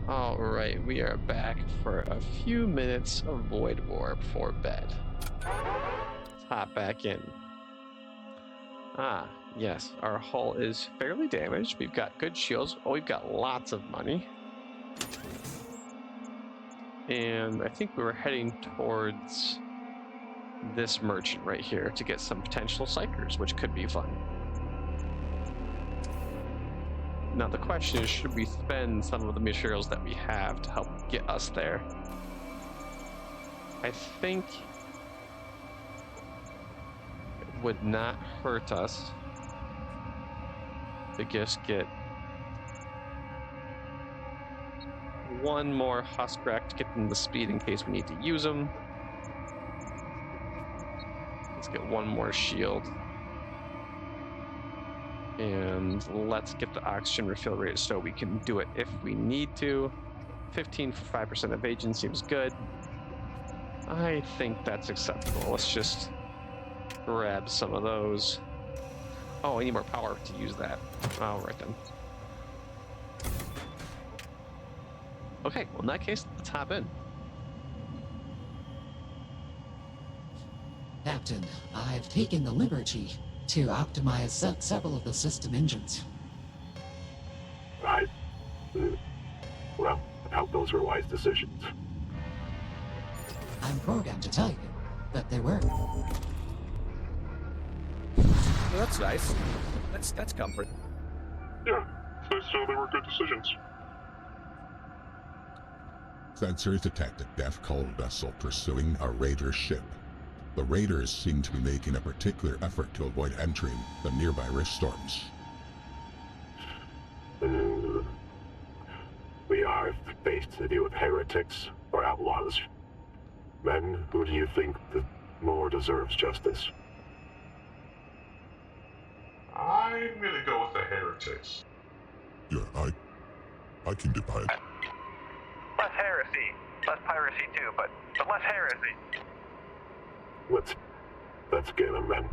All right, we are back for a few minutes of Void War before bed. Let's hop back in. Yes, our hull is fairly damaged. We've got good shields. Oh, we've got lots of money. And I think we were heading towards this merchant right here to get some potential psychers, which could be fun. Now the question is, should we spend some of the materials that we have to help get us there? I think it would not hurt us to just get one more Huskrak to get them the speed in case we need to use them. Let's get one more shield. And let's get the oxygen refill rate so we can do it if we need to. 15 for 5% evasion seems good. I think that's acceptable. Let's just grab some of those. Oh, I need more power to use that. All right then. Okay, well in that case, let's hop in. Captain, I've taken the liberty to optimize several of the system engines. Right. Well, I hope those were wise decisions. I'm programmed to tell you that they were. Well, that's nice. That's comfort. Yeah, so they were good decisions. Sensors detect a Death Cult vessel pursuing a raider ship. The raiders seem to be making a particular effort to avoid entering the nearby rift storms. We are faced to deal with heretics or outlaws. Men, who do you think more deserves justice? I'm gonna go with the heretics. Yeah, I can do that. Less heresy. Less piracy too, but less heresy. Let's get them, then.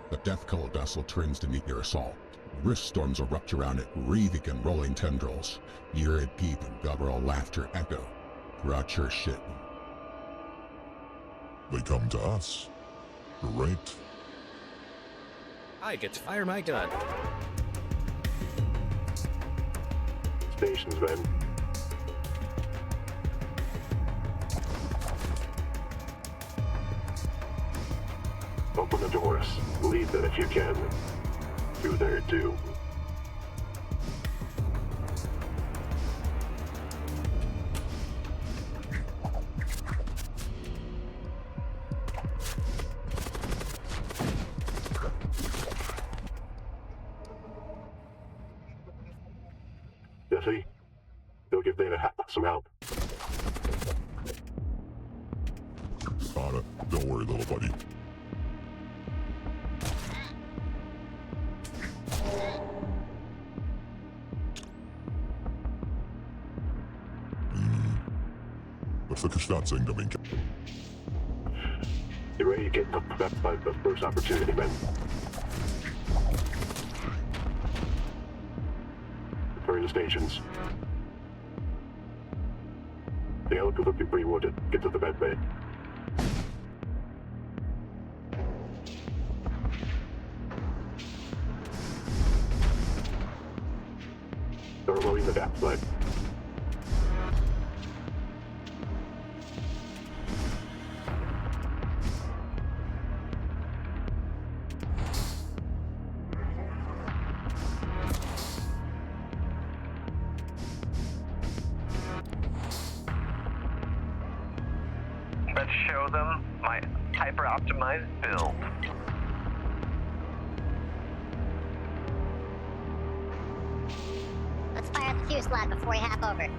The Death Cult vessel turns to meet your assault. Rift storms erupt around it, wreathing and rolling tendrils. You hear it peep and guttural laughter echo throughout your ship. They come to us. Right. I get to fire my gun. Stations, then. Open the doors. Leave them if you can. Through there, too. Jesse, go give Data some help. Got it. Don't worry, little buddy. Was wirklich Staatsengewinn. You're ready to get prepped by the first opportunity, man. Return to stations. The elk is looking pretty wounded. Get to the med bay. Start loading the DAP slide. Let's show them my hyper-optimized build. Let's fire up the fuselage before we hop over.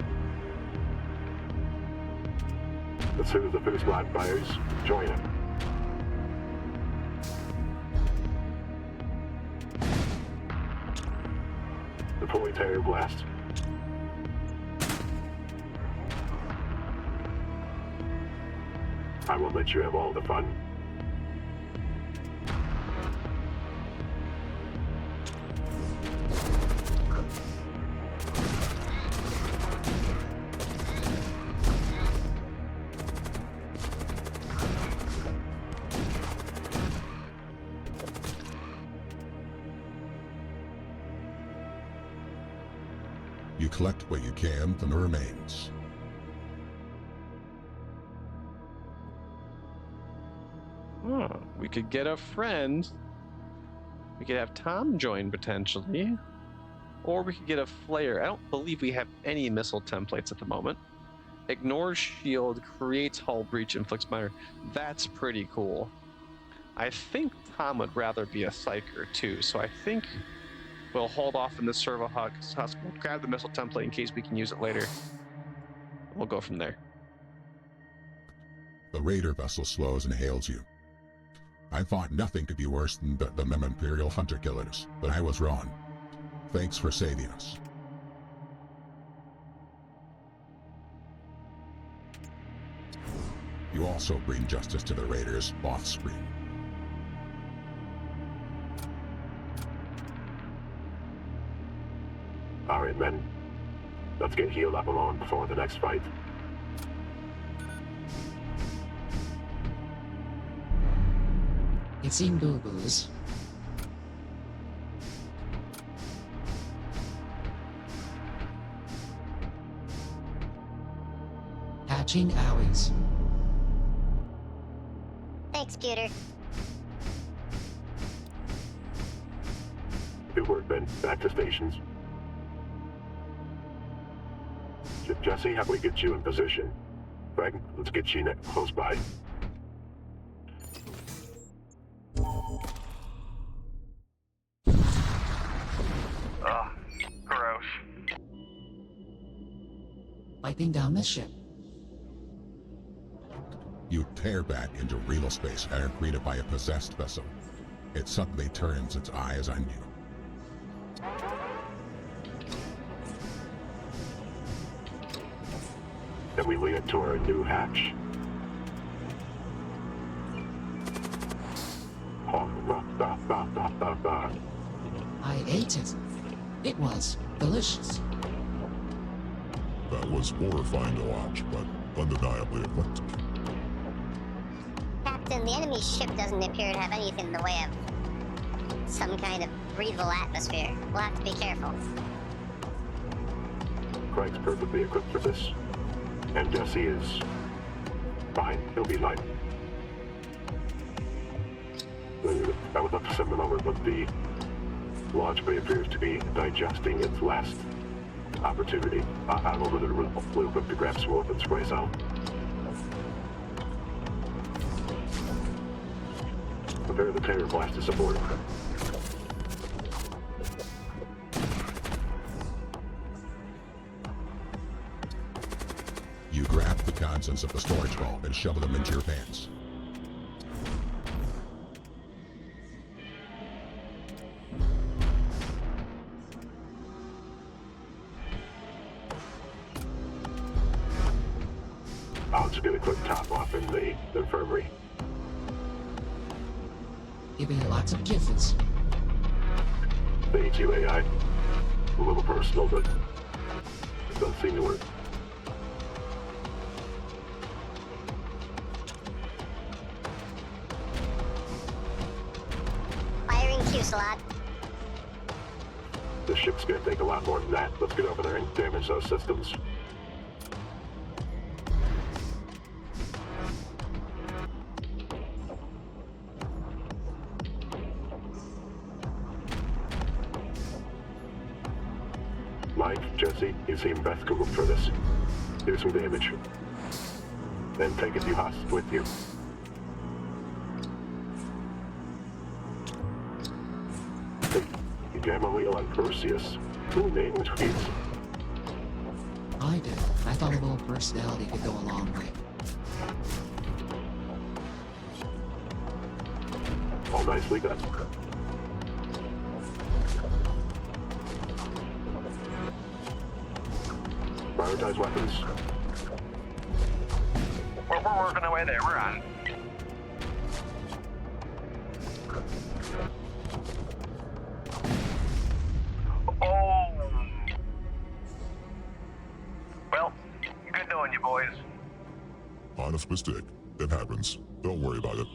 As soon as the fuselage fires, join him. Deploy Terror Blast. I won't let you have all the fun. You collect what you can from the remains. We could get a friend. We could have Tom join potentially. Or we could get a flare. I don't believe we have any missile templates at the moment. Ignores shield, creates hull breach, inflicts minor. That's pretty cool. I think Tom would rather be a psyker too, so I think we'll hold off in the servo husk. We'll grab the missile template in case we can use it later. We'll go from there. The raider vessel slows and hails you. I thought nothing could be worse than the Imperial hunter-killers, but I was wrong. Thanks for saving us. You also bring justice to the raiders off-screen. Alright, men. Let's get healed up alone before the next fight. It's seen boo-boos. Hatching owies. Thanks, Pewter. Good work, Ben. Back to stations. Jesse, how do we get you in position? Greg, let's get you close by. Ugh, gross. Wiping down the ship. You tear back into real space and are greeted by a possessed vessel. It suddenly turns its eyes on you. Then we lead it to our new hatch. I ate it. It was delicious. That was horrifying to watch, but undeniably effective. Captain, the enemy ship doesn't appear to have anything in the way of some kind of breathable atmosphere. We'll have to be careful. Craig's perfectly equipped for this. And Jesse is fine. He'll be fine. I would love to send them over, but the launch bay appears to be digesting its last opportunity. I'm over there with blue book to grab some weapon sprays out. Prepare the terror blast to support. You grab the contents of the storage vault and shovel them into your pants. I'll just get a quick top off in the infirmary. Giving it lots of kisses. Thank you, AI. A little personal, but it does seem to work. Firing fuselage. This ship's gonna take a lot more than that. Let's get over there and damage those systems. Mike, Jesse, you seem best equipped for this. Do some damage. Then take a few hostages with you. You jam a wheel on Perseus. Who named tweets? I did. I thought a little personality could go a long way. All nicely done. Prioritize weapons. We're working our way there. We're on. Oh. Well, good knowing you, boys. Honest mistake. It happens. Don't worry about it.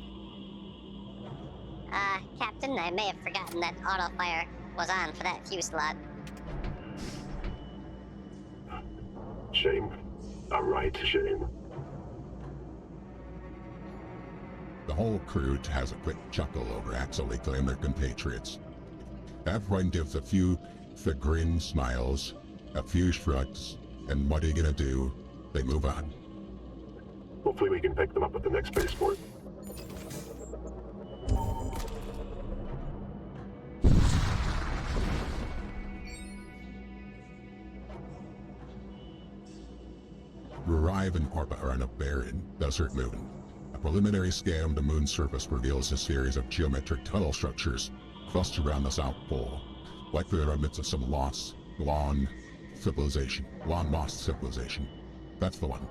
Captain, I may have forgotten that auto fire was on for that fuselage. Shame. A right shame. The whole crew has a quick chuckle over accidentally killing their compatriots. Everyone gives a few grin smiles, a few shrugs, and what are you gonna do? They move on. Hopefully we can pick them up at the next spaceport. Arrive and Orba are on a barren, desert moon. A preliminary scan of the moon's surface reveals a series of geometric tunnel structures clustered around the South Pole, likely the remnants of some lost civilization. That's the one.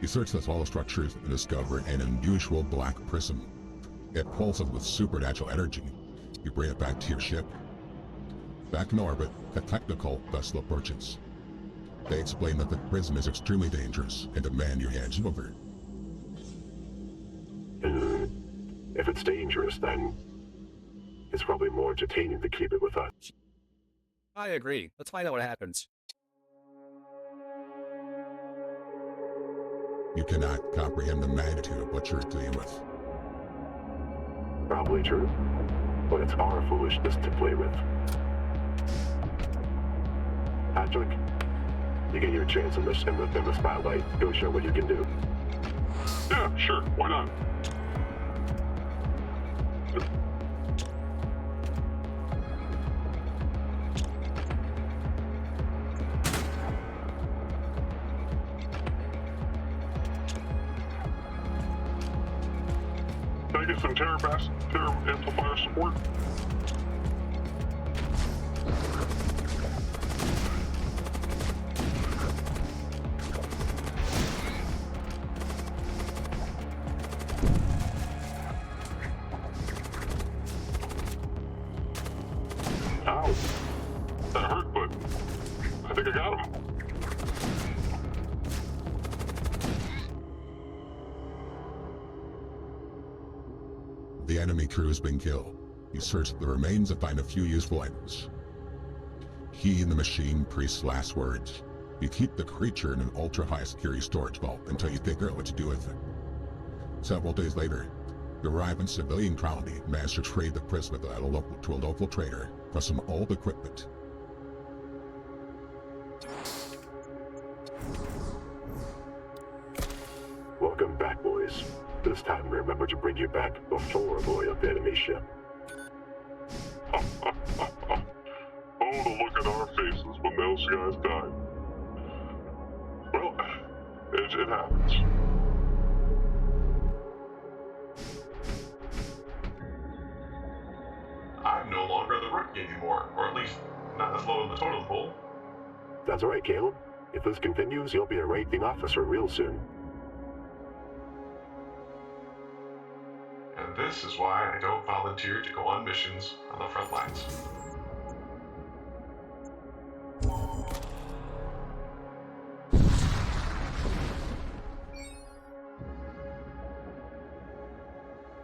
You search the tunnel structures and discover an unusual black prism. It pulses with supernatural energy. You bring it back to your ship. Back in orbit, a technical vessel approaches. They explain that the prism is extremely dangerous and demand you hand it over. If it's dangerous, then it's probably more entertaining to keep it with us. I agree. Let's find out what happens. You cannot comprehend the magnitude of what you're dealing with. Probably true, but it's our foolishness to play with. Patrick, you get your chance in the spotlight. Go show what you can do. Yeah, sure. Why not? Can I get some Terra amplifier support? Ow. That hurt, but I think I got him. The enemy crew has been killed. You search the remains and find a few useful items. He and the machine priest's last words. You keep the creature in an ultra-high security storage vault until you figure out what to do with it. Several days later, you arrive in civilian colony and manage to trade the prism to a local trader for some old equipment. Welcome back, boys. This time remember to bring you back the floor of the enemy ship. Oh, the look on our faces when those guys died. Well, it happens. I'm no longer the rookie anymore, or at least not as low in the totem pole. That's all right, Caleb. If this continues, you'll be a ranking officer real soon. And this is why I don't volunteer to go on missions on the front lines.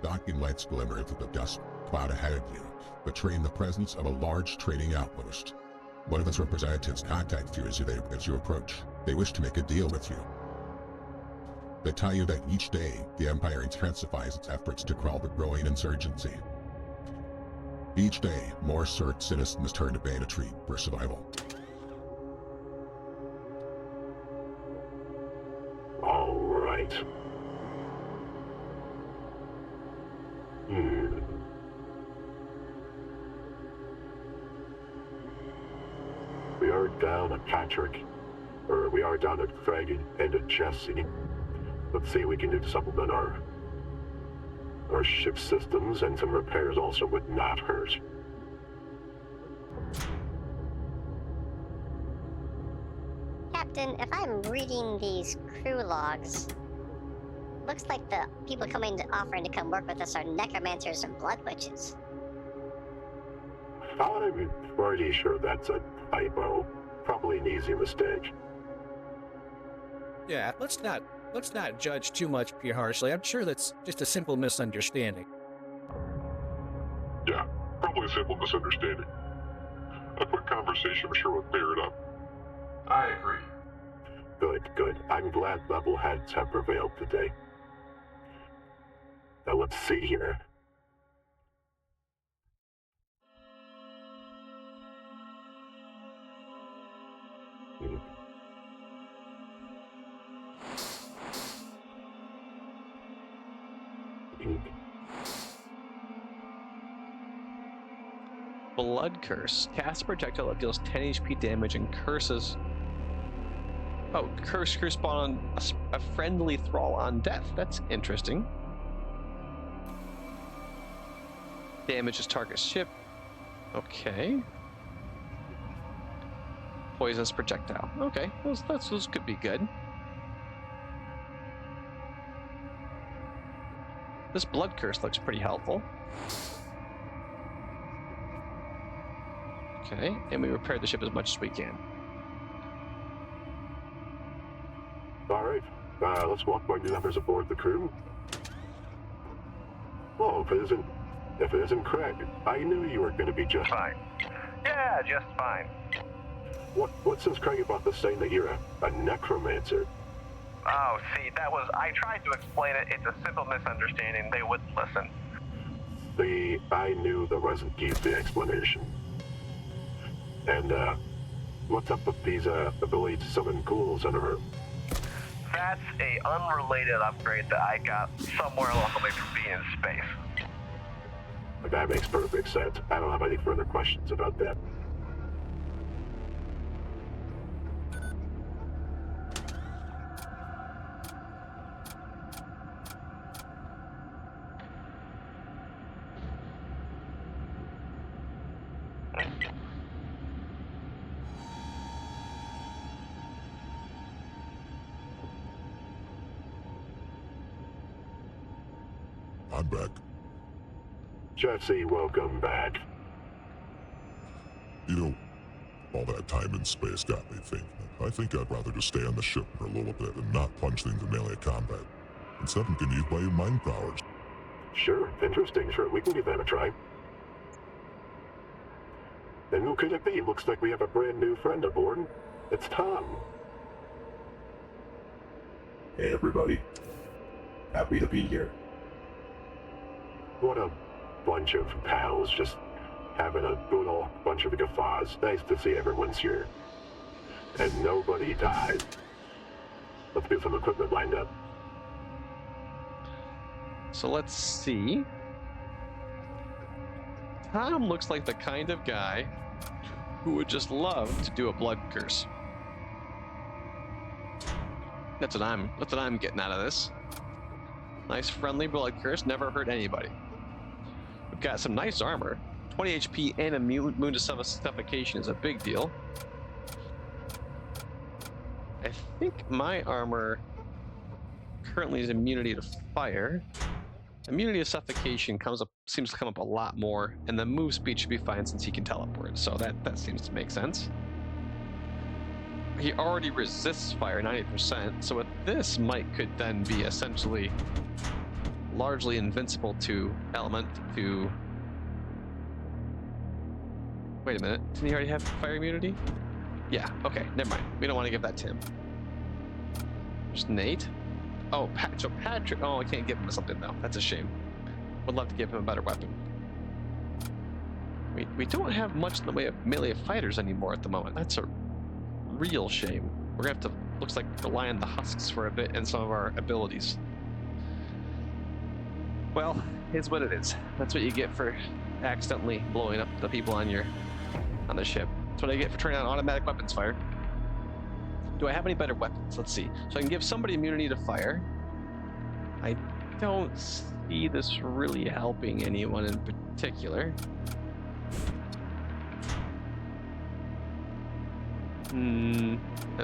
Docking lights glimmer through the dust cloud ahead of you, betraying the presence of a large trading outpost. One of its representatives contacts you as you approach. They wish to make a deal with you. They tell you that each day, the Empire intensifies its efforts to quell the growing insurgency. Each day, more citizens turn to banditry for survival. All right. We are down at Patrick. We are down at Craig and at Jesse. Let's see what we can do to supplement our ship systems, and some repairs also would not hurt. Captain, if I'm reading these crew logs, looks like the people offering to come work with us are necromancers and blood witches. I'm pretty sure that's a typo. Probably an easy mistake. Yeah, let's not judge too much too harshly. I'm sure that's just a simple misunderstanding. Yeah, probably a simple misunderstanding. A quick conversation I'm sure would clear it up. I agree. Good, good. I'm glad level heads have prevailed today. Now let's see here. Hmm. Hmm. Blood Curse. Cast a projectile that deals 10 HP damage and curses. Oh, curse spawn on a friendly thrall on death. That's interesting. Damages target ship. Okay. Poisonous projectile. Okay, those could be good. This Blood Curse looks pretty helpful. Okay, and we repair the ship as much as we can. All right, let's welcome new members aboard the crew. Oh, if it isn't Craig, I knew you were going to be just Fine. Yeah, just fine. What says Craig about this saying that you're a necromancer? Oh, see, I tried to explain it. It's a simple misunderstanding. They wouldn't listen. See, I knew there wasn't the explanation. And, what's up with these, ability to summon ghouls in a room? That's a unrelated upgrade that I got somewhere along the way from being in space. That makes perfect sense. I don't have any further questions about that. I'm back. Jesse, welcome back. You know, all that time in space got me thinking. I think I'd rather just stay on the ship for a little bit and not plunge things in melee combat. Instead, I'm gonna use my mind powers. Sure, interesting. Sure, we can give that a try. And who could it be? Looks like we have a brand new friend aboard. It's Tom. Hey everybody. Happy to be here. What a bunch of pals, just having a good old bunch of guffaws. Nice to see everyone's here. And nobody died. Let's get some equipment lined up. So let's see. Tom looks like the kind of guy who would just love to do a Blood Curse. That's what I'm getting out of this. Nice friendly Blood Curse, never hurt anybody. We've got some nice armor. 20 HP and immune to suffocation is a big deal. I think my armor currently is immunity to fire. Immunity to suffocation seems to come up a lot more, and the move speed should be fine since he can teleport, so that seems to make sense. He already resists fire 90%, so with this, Mike could then be essentially largely invincible to element to... Wait a minute, didn't he already have fire immunity? Yeah, okay, never mind. We don't want to give that to him. There's Nate. Oh, so Patrick. Oh, I can't give him something though. That's a shame. Would love to give him a better weapon. We don't have much in the way of melee fighters anymore at the moment. That's a real shame. We're gonna have to, looks like, rely on the husks for a bit and some of our abilities. Well, it's what it is. That's what you get for accidentally blowing up the people on the ship. That's what I get for turning on automatic weapons fire. Do I have any better weapons? Let's see. So I can give somebody immunity to fire. I don't see this really helping anyone in particular.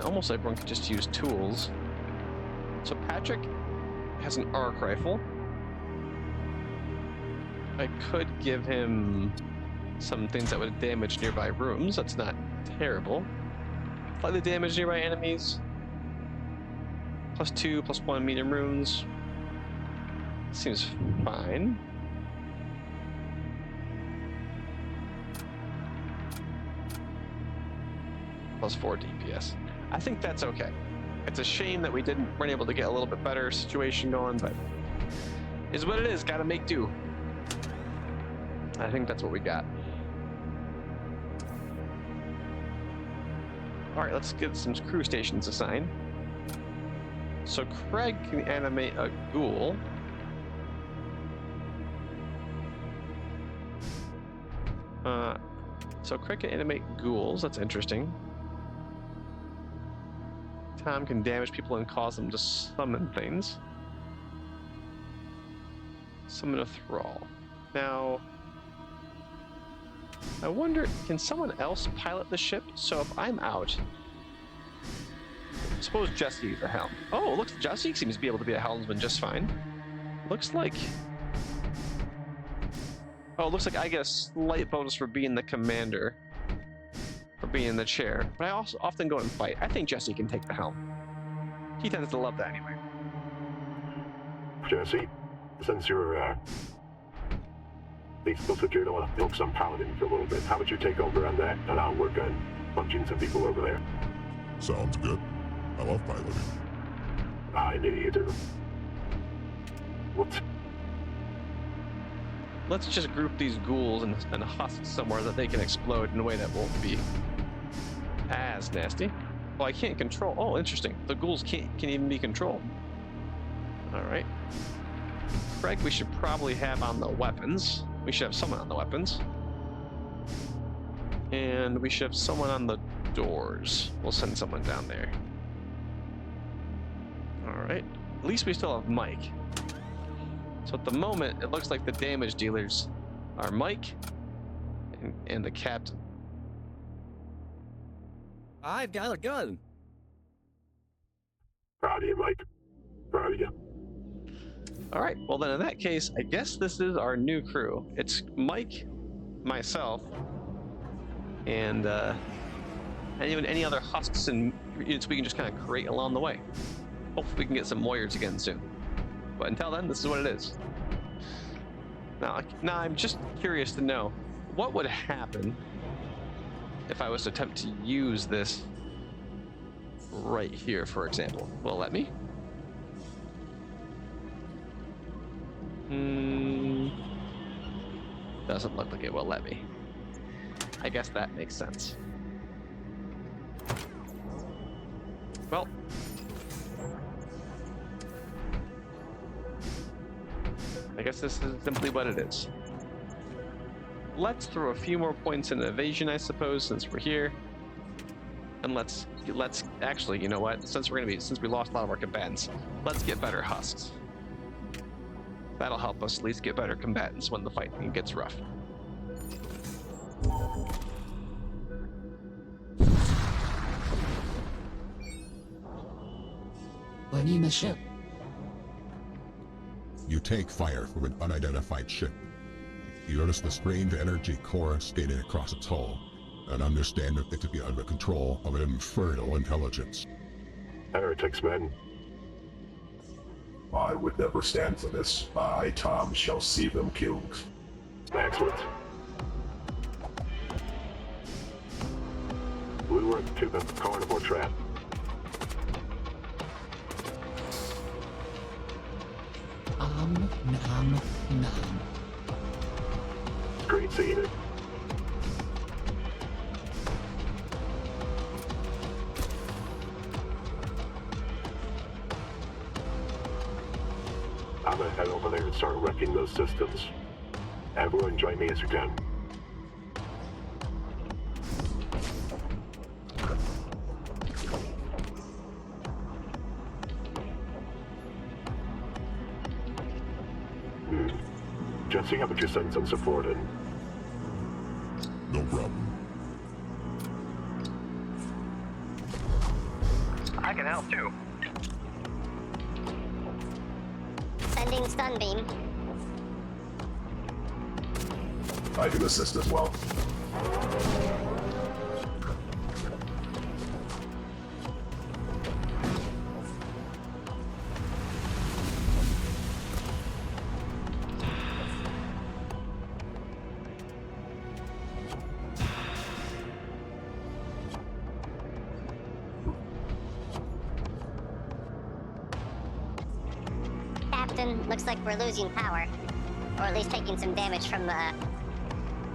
Almost everyone could just use tools. So Patrick has an arc rifle. I could give him some things that would damage nearby rooms. That's not terrible. Slightly damage nearby enemies. +2, +1 medium runes. Seems fine. +4 DPS. I think that's okay. It's a shame that we weren't able to get a little bit better situation going, but is what it is. Got to make do. I think that's what we got. All right, let's get some crew stations assigned. So Craig can animate a ghoul. So Craig can animate ghouls. That's interesting. Tom can damage people and cause them to summon things. Summon a thrall. Now, I wonder, can someone else pilot the ship? So if I'm out, suppose Jesse's the helm. Oh, looks Jesse seems to be able to be a helmsman just fine. Looks like. Oh, it looks like I get a slight bonus for being the commander, for being in the chair. But I also often go and fight. I think Jesse can take the helm. He tends to love that anyway. Jesse, since you're looks like you're the one to focus on paladin for a little bit. How about you take over on that, and I'll work on punching some people over there. Sounds good. I love piloting. I knew you do. What? Let's just group these ghouls and husks somewhere that they can explode in a way that won't be as nasty. Well, I can't control. Oh, interesting. The ghouls can even be controlled. All right. Craig, we should probably have on the weapons. We should have someone on the weapons. And we should have someone on the doors. We'll send someone down there. All right. At least we still have Mike. So at the moment, it looks like the damage dealers are Mike and the captain. I've got a gun. Proud of you, Mike. Proud of you. All right, well then in that case, I guess this is our new crew. It's Mike, myself, and any other husks and units we can just kind of create along the way. Hopefully we can get some warriors again soon. But until then, this is what it is. Now I'm just curious to know, what would happen if I was to attempt to use this right here, for example? Will it let me? Doesn't look like it will let me. I guess that makes sense. Well, I guess this is simply what it is. Let's throw a few more points in evasion, I suppose, since we're here. And let's actually, you know what? Since we lost a lot of our combatants, let's get better husks. That'll help us at least get better combatants when the fighting gets rough. Blaming the ship. You take fire from an unidentified ship. You notice the strange energy coruscating across its hull, and understand it to be under control of an infernal intelligence. Heretics, men. I would never stand for this. I, Tom, shall see them killed. Excellent. Lure to the carnivore trap. Nom. Great seeing it. I'm gonna head over there and start wrecking those systems. Everyone join me as you can. Jesse, how about you send some support in? No problem. I can help too. Sending stun beam. I can assist as well. looks like we're losing power. Or at least taking some damage from the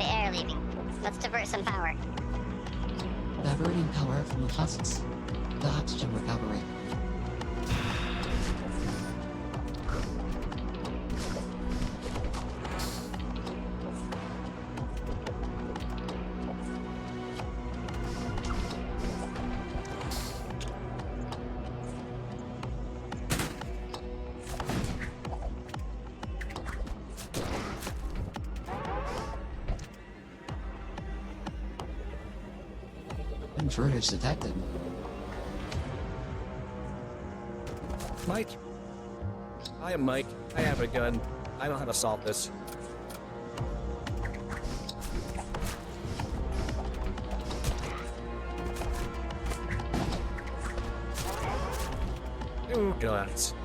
air leaving. Let's divert some power. Diverting power from the husks. The oxygen recovery. Intruders detected. Mike? I am Mike. I have a gun. I know how to solve this. Ooh, guns.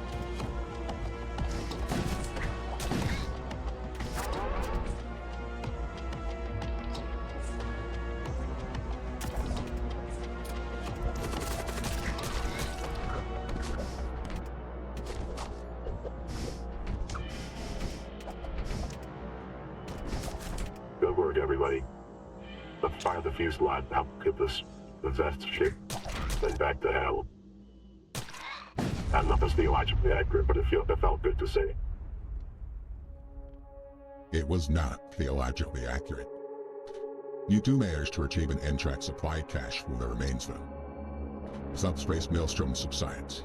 Good work, everybody. Let's fire the fuselage and help get this possessed ship, then back to hell. I don't know if it's theologically accurate, but it felt good to say. It was not theologically accurate. You do manage to retrieve an N-track supply cache from the remains, though. Subspace Maelstrom subsides.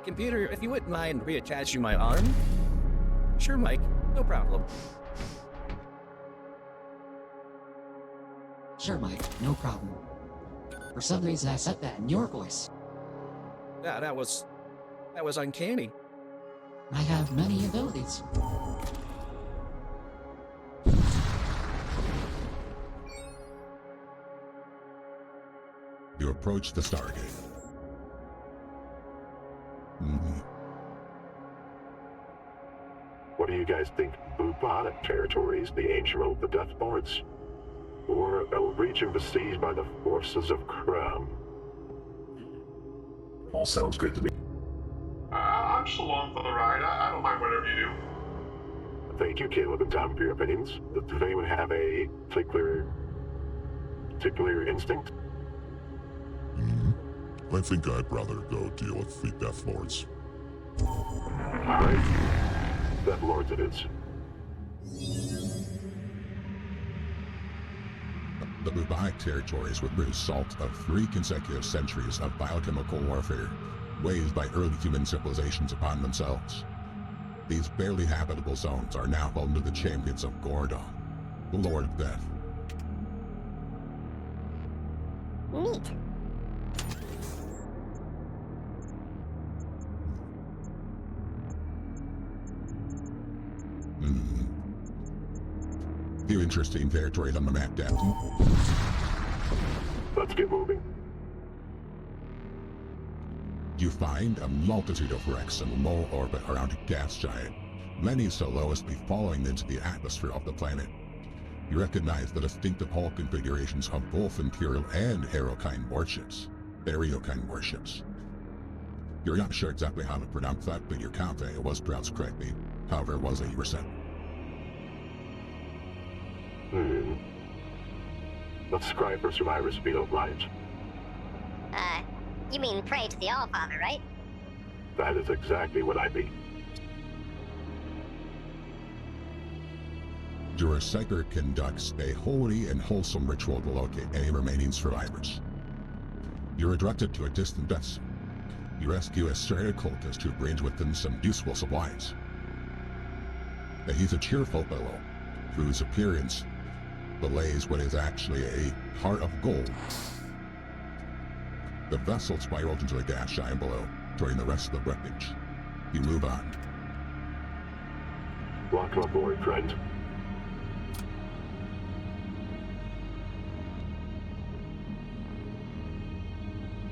Computer, if you wouldn't mind reattaching my arm? Sure, Mike. No problem. Sure, Mike, no problem. For some reason, I said that in your voice. Yeah, that was uncanny. I have many abilities. You approach the Stargate. What do you guys think? Bubonic territories, the ancient of the Deathborns? Or a region besieged by the forces of Krum? All sounds good to me. I'm just along for the ride. I don't mind whatever you do. Thank you, Caleb and Tom, for your opinions. Does anyone have a particular instinct? I think I'd rather go deal with the Death Lords. Alright. Death Lords it is. The bubonic territories were the result of 3 consecutive centuries of biochemical warfare, waged by early human civilizations upon themselves. These barely habitable zones are now home to the champions of Gordon, the Lord of Death. Neat. Few interesting territories on the map, Captain. Let's get moving. You find a multitude of wrecks in low orbit around a gas giant, many so low as to be falling into the atmosphere of the planet. You recognize the distinctive hull configurations of both Imperial and Aerokind warships. You're not sure exactly how to pronounce that, but you're confident it was pronounced correctly. However, it was 80%. Let's strive for survivors if you don't mind. You mean pray to the Allfather, right? That is exactly what I mean. Juraseker conducts a holy and wholesome ritual to locate any remaining survivors. You're directed to a distant vessel. You rescue a stranded cultist who brings with them some useful supplies. He's a cheerful fellow, whose appearance belays what is actually a heart of gold. The vessel spirals into the gas giant below, during the rest of the wreckage. You move on. Welcome aboard, friend.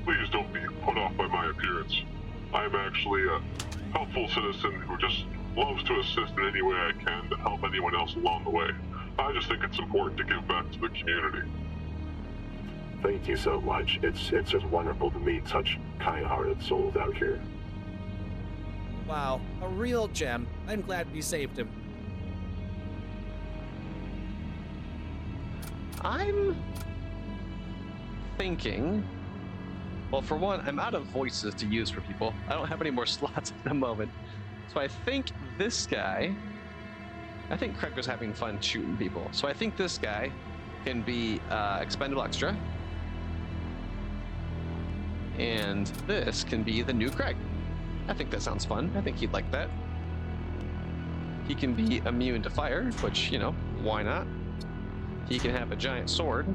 Please don't be put off by my appearance. I'm actually a helpful citizen who just loves to assist in any way I can to help anyone else along the way. I just think it's important to give back to the community. Thank you so much. It's just wonderful to meet such kind-hearted souls out here. Wow, a real gem. I'm glad we saved him. I'm thinking. Well, for one, I'm out of voices to use for people. I don't have any more slots at the moment. So I think this guy. I think Craig was having fun shooting people. So I think this guy can be expendable extra. And this can be the new Craig. I think that sounds fun. I think he'd like that. He can be immune to fire, which, you know, why not? He can have a giant sword.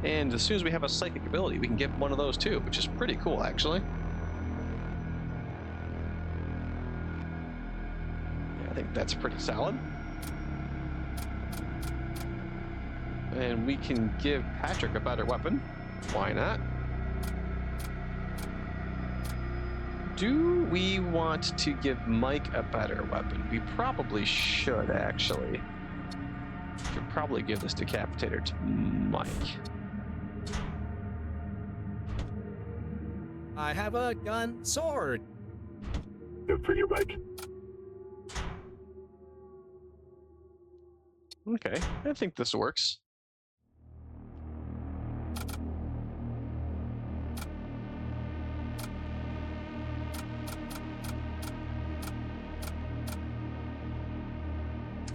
And as soon as we have a psychic ability, we can give him one of those too, which is pretty cool, actually. Yeah, I think that's pretty solid. And we can give Patrick a better weapon. Why not? Do we want to give Mike a better weapon? We probably should, actually. Should probably give this decapitator to Mike. I have a gun sword. Good for you, Mike. Okay, I think this works.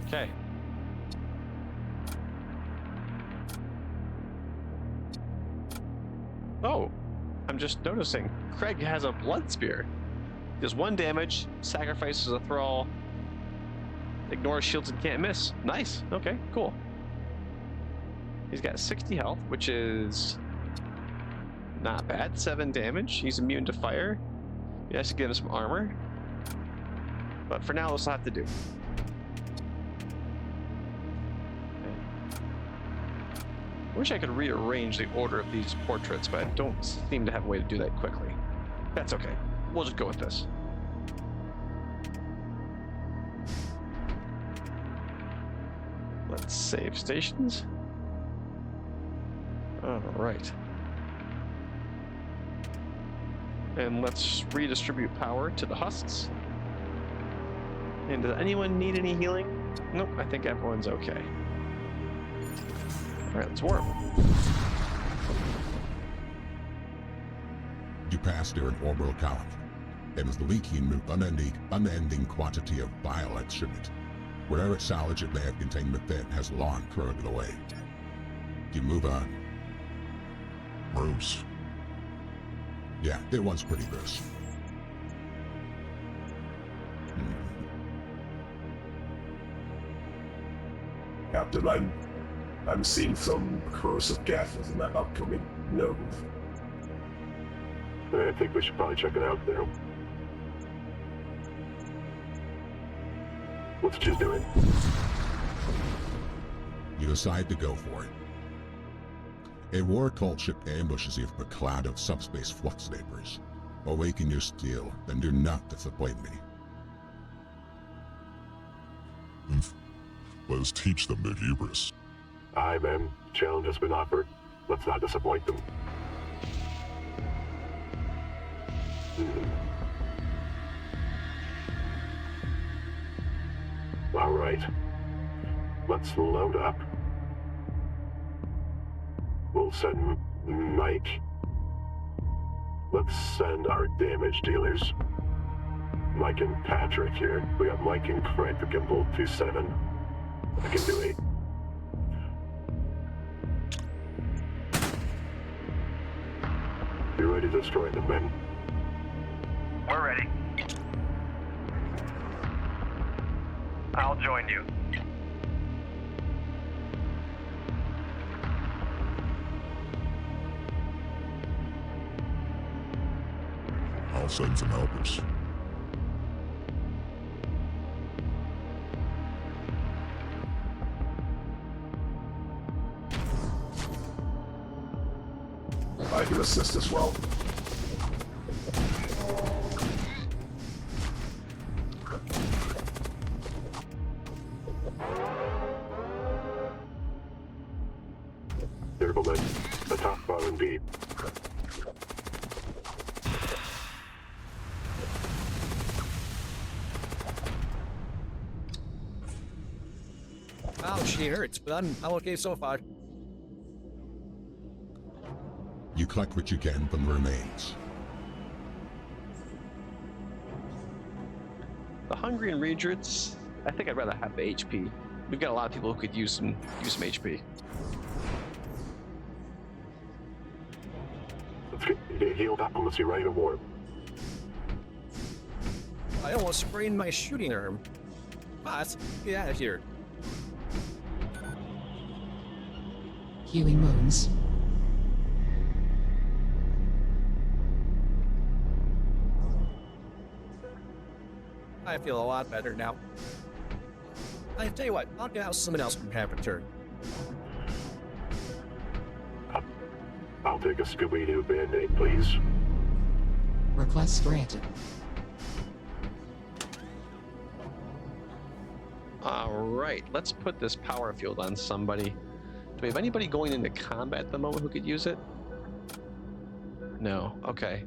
Okay. Oh, I'm just noticing. Craig has a blood spear. Does 1 damage, sacrifices a thrall, ignores shields and can't miss. Nice. Okay, cool. He's got 60 health, which is not bad. 7 damage. He's immune to fire. He has to give him some armor. But for now, this will have to do. I wish I could rearrange the order of these portraits, but I don't seem to have a way to do that quickly. That's okay. We'll just go with this. Let's save stations. All right. And let's redistribute power to the husks. And does anyone need any healing? Nope, I think everyone's okay. All right, let's warp. You pass near an orbital column, and is leaking an unending quantity of bile excrement. Whatever salvage it may have contained within has long corroded away. You move on. Gross. Yeah, it was pretty gross. Captain, I'm seeing some corrosive gases in that upcoming node. I think we should probably check it out there. Let's just do it. You decide to go for it. A war cult ship ambushes you from a cloud of subspace flux vapors. Awaken your steel, and do not disappoint me. Let us teach them their hubris. Aye, ma'am. Challenge has been offered. Let's not disappoint them. All right. Let's load up. We'll send Mike. Let's send our damage dealers. Mike and Patrick here. We got Mike and Craig who can both do 7. I can do 8. You ready to destroy them, men? We're ready. I'll join you. I'll send some helpers. I can assist as well. Careful, men. The top bar indeed. Ouch, she hurts, but I'm okay so far. You collect what you can from the remains. The Hungarian Regents, I think I'd rather have the HP. We've got a lot of people who could use some HP. Let's get healed up and let's be ready to war. I almost sprained my shooting arm. Boss, get out of here. Healing wounds. I feel a lot better now. I tell you what, I'll get out someone else can have a turn. I'll take a Scooby-Doo Band-Aid, please. Request granted. All right, let's put this power field on somebody. Do we have anybody going into combat at the moment who could use it? No. Okay.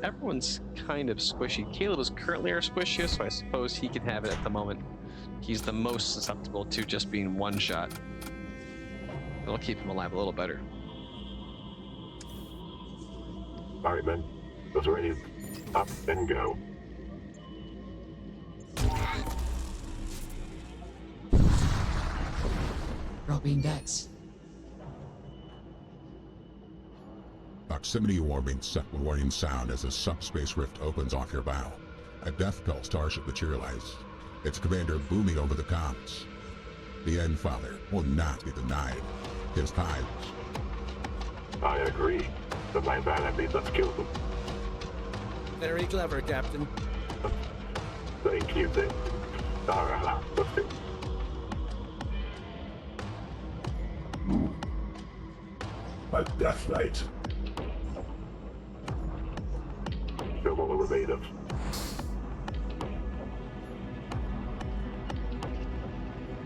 Everyone's kind of squishy. Caleb is currently our squishiest, so I suppose he can have it at the moment. He's the most susceptible to just being one shot. It'll keep him alive a little better. All right, men. Those are ready. Up and go. Probing decks. Proximity warning set warning sound as a subspace rift opens off your bow. A Death Bell starship materializes, its commander booming over the comms. The Endfather will not be denied. His tides. I agree. But by that, I mean let's kill them. Very clever, Captain. Thank you, then. All right, let's do it. A Death Knight. Show what we're made of.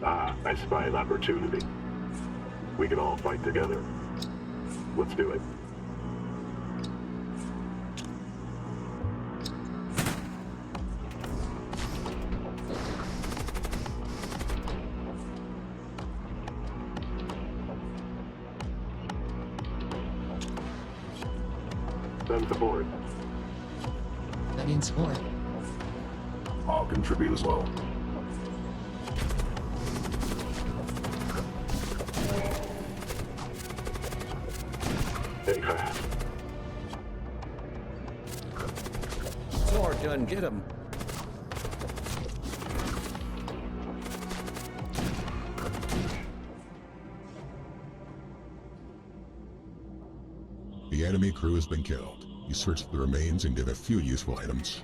I spy an opportunity. We can all fight together. Let's do it. Send support. Sending support. I'll contribute as well. Stay fast. Sword gun, get him. The enemy crew has been killed. You search the remains and get a few useful items.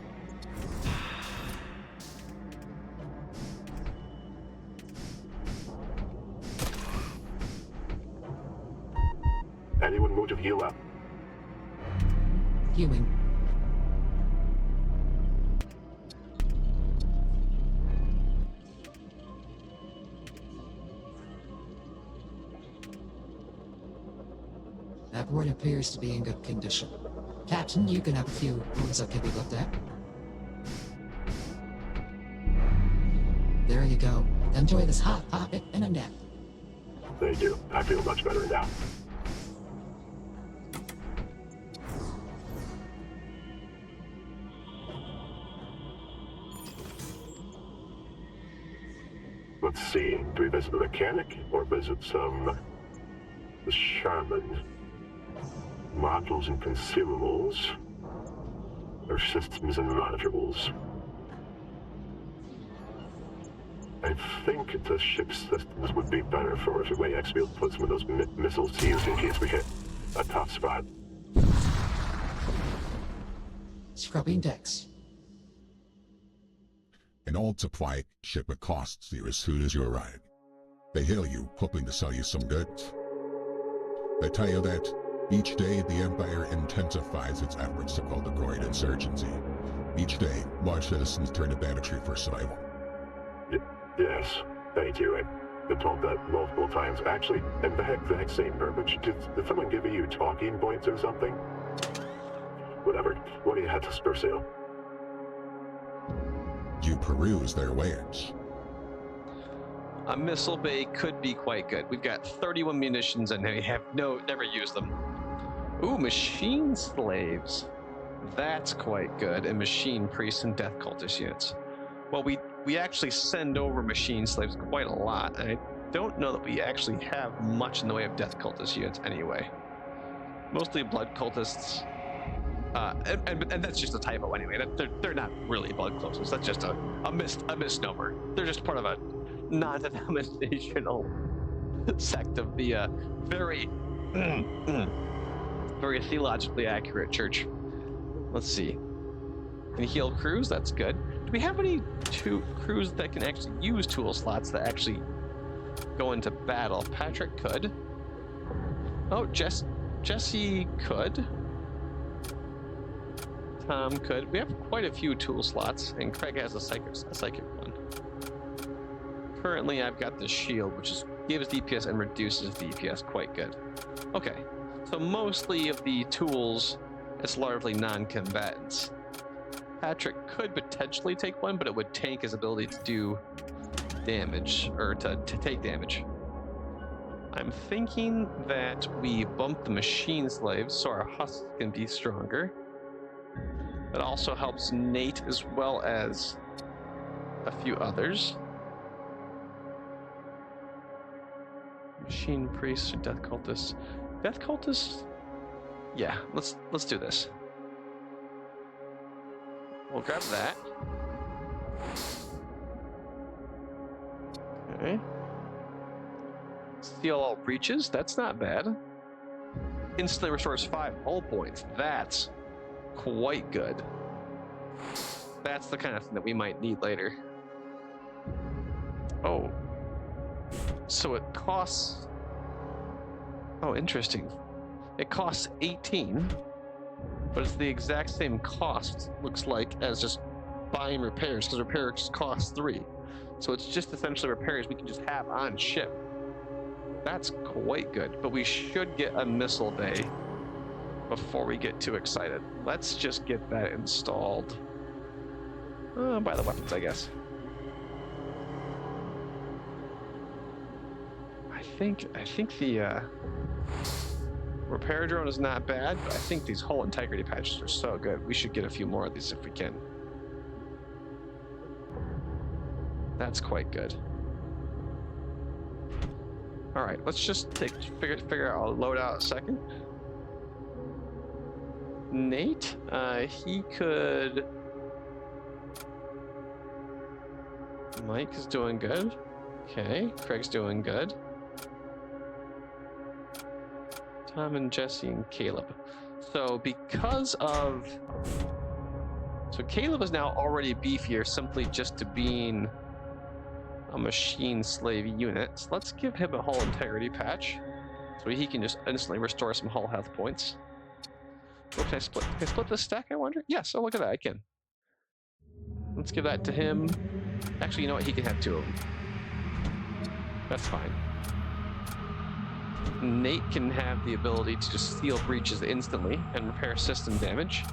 Anyone move to heal up? Healing. That ward appears to be in good condition. Captain, you can have a few wounds that can be looked at. There you go. Enjoy this hot pocket and a nap. Thank you. I feel much better now. Let's see. Do we visit the mechanic or visit the shaman? Modules and consumables, or systems and modules. I think the ship systems would be better for us. We may actually be able to put some of those missiles to use in case we hit a tough spot. Scrubbing decks. An old supply ship accosts you as soon as you arrive. They hail you, hoping to sell you some goods. They tell you that each day the Empire intensifies its efforts to quell the growing insurgency. Each day, more citizens turn to banditry for survival. Yes, thank you. been told that multiple times. Actually, in the exact same verbiage. Did someone give you talking points or something? Whatever. What do you have for sale? You peruse their wares. A missile bay could be quite good. We've got 31 munitions and we have never used them. Ooh, machine slaves. That's quite good. And machine priests and death cultist units. Well, we actually send over machine slaves quite a lot. And I don't know that we actually have much in the way of death cultist units anyway. Mostly blood cultists. And that's just a typo anyway. They're not really blood cultists. That's just a misnomer. They're just part of a non-denominational sect of the very very theologically accurate church. Let's see. Can heal crews? That's good. Do we have any crews that can actually use tool slots that actually go into battle? Patrick could. Oh, Jesse could. Tom could. We have quite a few tool slots, and Craig has a psychic one. Currently, I've got the shield, which gives DPS and reduces DPS quite good. Okay, so mostly of the tools, it's largely non-combatants. Patrick could potentially take one, but it would tank his ability to do damage, or to take damage. I'm thinking that we bump the machine slaves so our husks can be stronger. That also helps Nate as well as a few others. Machine priests, death cultists. Death cultists? Yeah, let's do this. We'll grab that. Okay. Steal all breaches. That's not bad. Instantly restores 5 hull points. That's quite good. That's the kind of thing that we might need later. Oh. So it costs... Oh, interesting. It costs 18, but it's the exact same cost, looks like, as just buying repairs, because repairs cost 3. So it's just essentially repairs we can just have on ship. That's quite good, but we should get a missile bay before we get too excited. Let's just get that installed. By the weapons, I guess. I think the repair drone is not bad, but I think these hull integrity patches are so good. We should get a few more of these if we can. That's quite good. All right, let's just figure out. I'll load out a second. Nate, he could. Mike is doing good. Okay, Craig's doing good. Tom and Jesse and Caleb. So because of... So Caleb is now already beefier simply just to being a machine slave unit. So let's give him a hull integrity patch so he can just instantly restore some hull health points. Oh, can I split this stack, I wonder? Yes, oh look at that, I can. Let's give that to him. Actually, you know what? He can have 2 of them. That's fine. Nate can have the ability to just steal breaches instantly and repair system damage.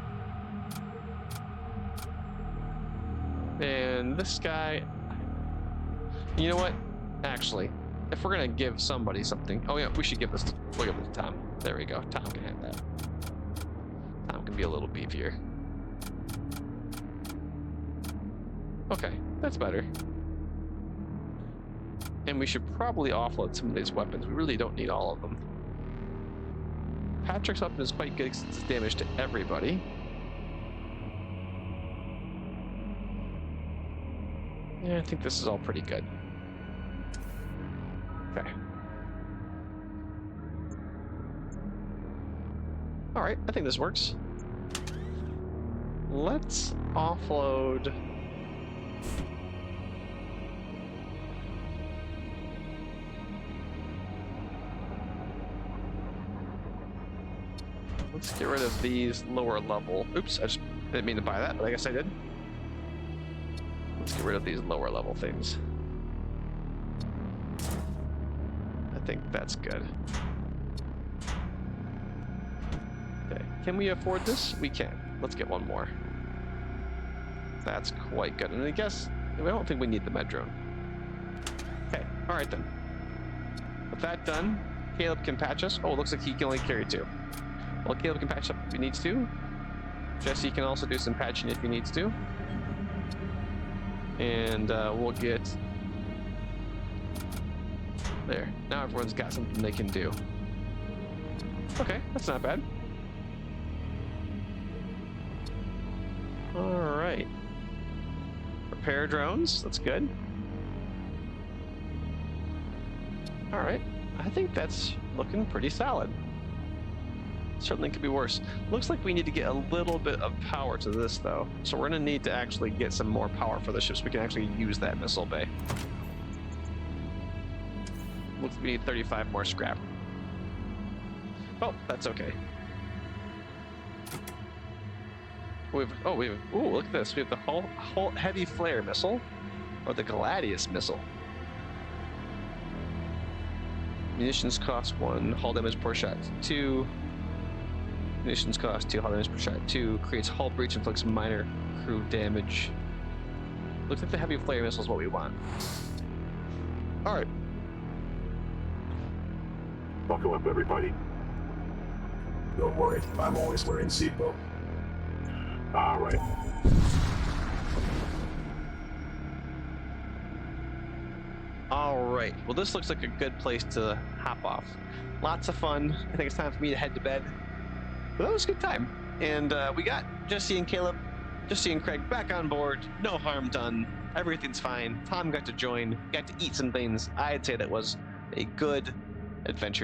And this guy... You know what? Actually, if we're gonna give somebody something... Oh yeah, we should give this to... We'll give it to Tom. There we go. Tom can have that. Tom can be a little beefier. Okay, that's better. And we should probably offload some of these weapons. We really don't need all of them. Patrick's weapon is quite good since it's damage to everybody. Yeah, I think this is all pretty good. Okay. Alright, I think this works. Let's offload... Let's get rid of these lower level. Oops, I didn't mean to buy that, but I guess I did. Let's get rid of these lower level things. think that's good. Okay, can we afford this? We can. Let's get one more. That's quite good. And I guess I don't think we need the med drone. Okay, all right then. With that done, Caleb can patch us. Oh, it looks like he can only carry 2. Well, Caleb can patch up if he needs to. Jesse can also do some patching if he needs to. And we'll get... There. Now everyone's got something they can do. Okay, that's not bad. Alright. Repair drones, that's good. Alright, I think that's looking pretty solid. Certainly could be worse. Looks like we need to get a little bit of power to this though. So we're gonna need to actually get some more power for the ships. We can actually use that missile bay. Looks like we need 35 more scrap. Oh, that's okay. Ooh, look at this. We have the whole heavy flare missile, or the Gladius missile. Munitions cost 1, hull damage per shot 2. Munitions cost 2, hull damage per shot 2. Creates hull breach, inflicts minor crew damage. Looks like the heavy flare missile is what we want. Alright. Buckle up, everybody. Don't worry, I'm always wearing seatbelt. All right. Alright. Well, this looks like a good place to hop off. Lots of fun. I think it's time for me to head to bed. But that was a good time. And we got Jesse and Caleb, Jesse and Craig back on board. No harm done. Everything's fine. Tom got to join, got to eat some things. I'd say that was a good adventure.